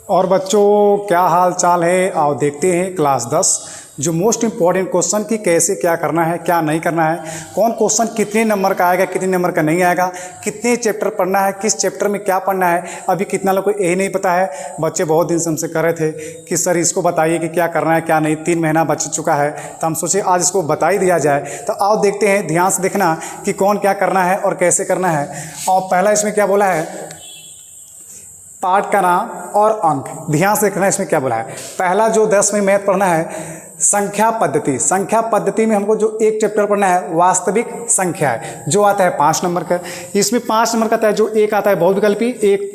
और बच्चों क्या हाल चाल है। आओ देखते हैं क्लास 10 जो मोस्ट इम्पॉर्टेंट क्वेश्चन की कैसे क्या करना है क्या नहीं करना है, कौन क्वेश्चन कितने नंबर का आएगा कितने नंबर का नहीं आएगा, कितने चैप्टर पढ़ना है, किस चैप्टर में क्या पढ़ना है। अभी कितना लोग को यही नहीं पता है। बच्चे बहुत दिन से हमसे कह रहे थे कि सर इसको बताइए कि क्या करना है क्या नहीं। 3 महीना बच चुका है तो हम सोचे आज इसको बता ही दिया जाए। तो आओ देखते हैं, ध्यान से देखना कि कौन क्या करना है और कैसे करना है। और पहला इसमें क्या बोला है, पार्ट का नाम और अंक। ध्यान से देखना इसमें क्या बोला है। पहला जो 10 में मैथ पढ़ना है संख्या पद्धति। संख्या पद्धति में हमको जो एक चैप्टर पढ़ना है वास्तविक संख्या है, जो आता है 5 नंबर का। इसमें 5 नंबर का आता है जो एक आता है बहुविकल्पी। एक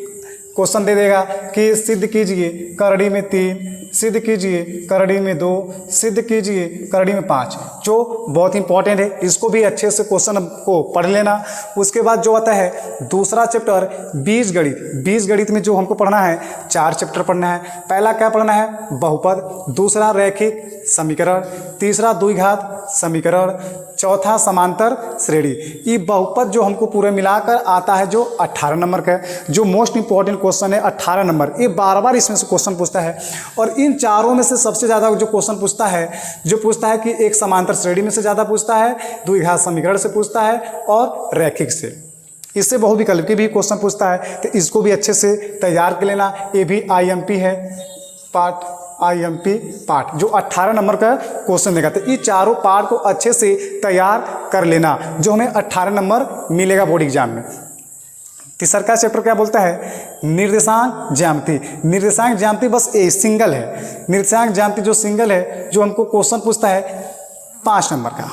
क्वेश्चन दे देगा कि सिद्ध कीजिए करड़ी में 3, सिद्ध कीजिए करड़ी में 2, सिद्ध कीजिए करड़ी में 5, जो बहुत इंपॉर्टेंट है। इसको भी अच्छे से क्वेश्चन को पढ़ लेना। उसके बाद जो आता है दूसरा चैप्टर बीजगणित। बीजगणित में जो हमको पढ़ना है 4 चैप्टर पढ़ना है। पहला क्या पढ़ना है, बहुपद। दूसरा रैखिक समीकरण। तीसरा द्विघात समीकरण। चौथा समांतर श्रेणी। ये बहुपद जो हमको पूरे मिलाकर आता है जो 18 नंबर का है, जो मोस्ट इंपॉर्टेंट क्वेश्चन है 18 नंबर। ये बार इसमें से क्वेश्चन पूछता है। और इन चारों में से सबसे ज़्यादा जो क्वेश्चन पूछता है, जो पूछता है कि एक समांतर श्रेणी में से ज़्यादा पूछता है, द्विघात समीकरण से पूछता है और रैखिक से। इससे बहुविकल्प के भी क्वेश्चन पूछता है। तो इसको भी अच्छे से तैयार कर लेना। ये भी IMP है, पार्ट IMP पार्ट, जो 18 नंबर का क्वेश्चन देगा। तो ये चारों पार्ट को अच्छे से तैयार कर लेना, जो हमें 18 नंबर मिलेगा बोर्ड एग्जाम में। तीसरा का चैप्टर क्या बोलता है, निर्देशांक ज्यामिति। निर्देशांक ज्यामिति बस ए सिंगल है। निर्देशांक ज्यामिति जो सिंगल है, जो हमको क्वेश्चन पूछता है 5 नंबर का।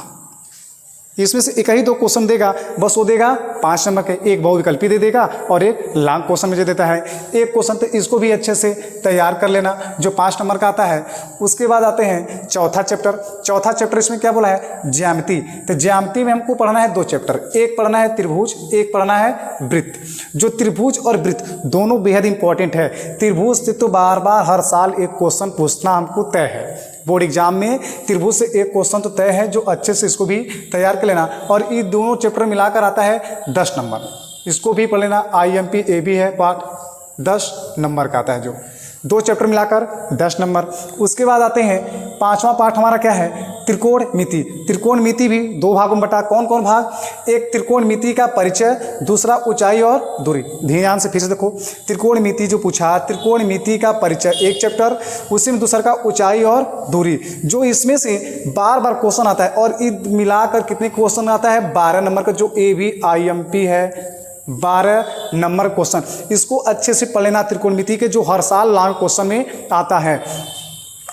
इसमें से एक ही 2 क्वेश्चन देगा, बस वो देगा 5 नंबर के। एक बहुविकल्पी दे देगा और एक लॉन्ग क्वेश्चन में देता है एक क्वेश्चन। तो इसको भी अच्छे से तैयार कर लेना, जो 5 नंबर का आता है। उसके बाद आते हैं चौथा चैप्टर। चौथा चैप्टर इसमें क्या बोला है, ज्यामिति। तो ज्यामिति में हमको पढ़ना है 2 चैप्टर। एक पढ़ना है त्रिभुज, एक पढ़ना है वृत्त। जो त्रिभुज और वृत्त दोनों बेहद इंपॉर्टेंट है। त्रिभुज से तो बार बार हर साल एक क्वेश्चन पूछना हमको तय है बोर्ड एग्जाम में। त्रिभुज से एक क्वेश्चन तो तय है, जो अच्छे से इसको भी तैयार कर लेना। और ये दोनों चैप्टर मिलाकर आता है 10 नंबर। इसको भी पढ़ लेना। IMP A भी है पार्ट, 10 नंबर का आता है, जो 2 चैप्टर मिलाकर 10 नंबर। उसके बाद आते हैं 5वां पार्ट हमारा क्या है, त्रिकोणमिति। त्रिकोणमिति भी 2 भागों में बटा। कौन कौन भाग, एक त्रिकोणमिति का परिचय, दूसरा ऊंचाई और दूरी। ध्यान से फिर से देखो, त्रिकोणमिति जो पूछा, त्रिकोणमिति का परिचय एक चैप्टर, उसी में दूसरा का ऊंचाई और दूरी, जो इसमें से बार बार क्वेश्चन आता है। और मिलाकर कितने क्वेश्चन आता है, 12 नंबर का, जो ये भी IMP है। 12 नंबर क्वेश्चन, इसको अच्छे से पढ़ लेना। त्रिकोणमिति के जो हर साल लॉन्ग क्वेश्चन में आता है।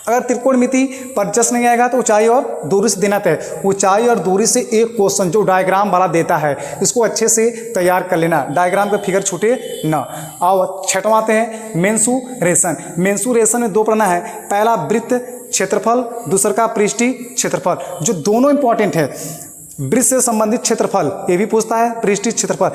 अगर त्रिकोणमिति पर जस्ट नहीं आएगा तो ऊंचाई और दूरी से देना तय। ऊंचाई और दूरी से एक क्वेश्चन जो डायग्राम वाला देता है, इसको अच्छे से तैयार कर लेना, डायग्राम का फिगर छूटे ना। आओ 6वां आते हैं मेंसुरेशन। मेंसुरेशन में 2 पढ़ना है। पहला वृत्त क्षेत्रफल, दूसरा का पृष्ठीय क्षेत्रफल, जो दोनों इंपॉर्टेंट है। वृत्त से संबंधित क्षेत्रफल ये भी पूछता है, पृष्ठीय क्षेत्रफल।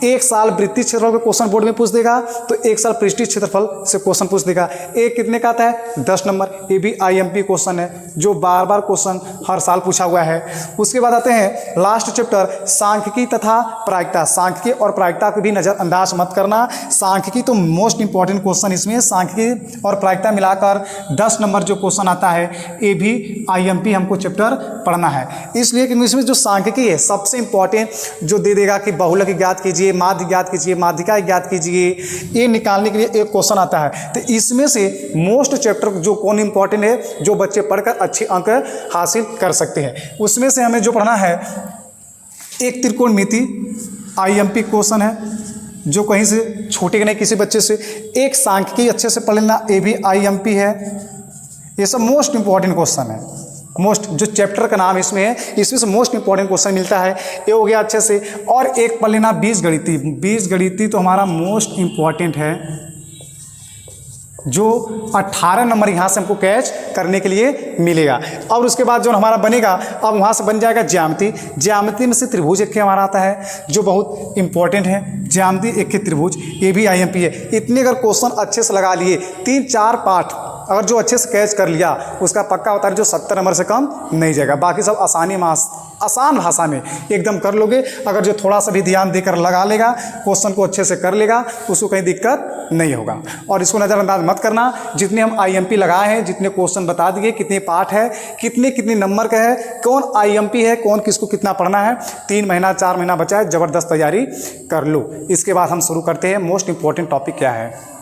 एक साल वृत्तीय क्षेत्रफल का क्वेश्चन बोर्ड में पूछ देगा, तो एक साल पृष्ठीय क्षेत्रफल से क्वेश्चन पूछ देगा। एक कितने का आता है, 10 नंबर। ये भी IMP क्वेश्चन है, जो बार बार क्वेश्चन हर साल पूछा हुआ है। उसके बाद आते हैं लास्ट चैप्टर सांख्यिकी तथा प्रायिकता। सांख्यिकी और प्रायिकता को भी नज़रअंदाज मत करना। सांख्यिकी तो मोस्ट इंपॉर्टेंट क्वेश्चन, इसमें सांख्यिकी और प्रायिकता मिलाकर 10 नंबर जो क्वेश्चन आता है, ये भी IMP हमको चैप्टर पढ़ना है। इसलिए कि इसमें जो सांख्यिकी है सबसे इंपॉर्टेंट, जो दे देगा कि बहुलक ज्ञात कीजिए, माध्य ज्ञात कीजिए, माध्यिका ज्ञात कीजिए, ये निकालने के लिए एक क्वेश्चन आता है। तो इसमें से मोस्ट चैप्टर जो कौन इंपॉर्टेंट है, जो बच्चे पढ़कर अच्छे अंक हासिल कर सकते हैं, उसमें से हमें जो पढ़ना है, एक त्रिकोणमिति IMP क्वेश्चन है, जो कहीं से छूटेगा नहीं किसी बच्चे से। एक सांख्यिकी अच्छे से पढ़ लेना, ये भी IMP है। ये सब मोस्ट इंपॉर्टेंट क्वेश्चन है। मोस्ट जो चैप्टर का नाम इसमें है, इसमें से मोस्ट इंपॉर्टेंट क्वेश्चन मिलता है। ये हो गया अच्छे से। और एक पढ़ लेना बीजगणिती। बीजगणिती तो हमारा मोस्ट इंपॉर्टेंट है, जो 18 नंबर यहाँ से हमको कैच करने के लिए मिलेगा। और उसके बाद जो हमारा बनेगा, अब वहाँ से बन जाएगा ज्यामिति। ज्यामिति में से त्रिभुज एक हमारा आता है, जो बहुत इंपॉर्टेंट है। ज्यामिति एक त्रिभुज, ये भी IMP है। इतने अगर क्वेश्चन अच्छे से लगा लिए, 3-4 पार्ट अगर जो अच्छे से कैच कर लिया उसका पक्का होता है जो 70 नंबर से कम नहीं जाएगा। बाकी सब आसान भाषा में एकदम कर लोगे। अगर जो थोड़ा सा भी ध्यान देकर लगा लेगा, क्वेश्चन को अच्छे से कर लेगा, उसको कहीं दिक्कत नहीं होगा। और इसको नज़रअंदाज मत करना। जितने हम IMP लगाए हैं, जितने क्वेश्चन बता दिए, कितने पार्ट है, कितने नंबर का है, कौन IMP है, कौन किसको कितना पढ़ना है, 3 महीना 4 महीना बचा है, ज़बरदस्त तैयारी कर लो। इसके बाद हम शुरू करते हैं मोस्ट इंपॉर्टेंट टॉपिक क्या है।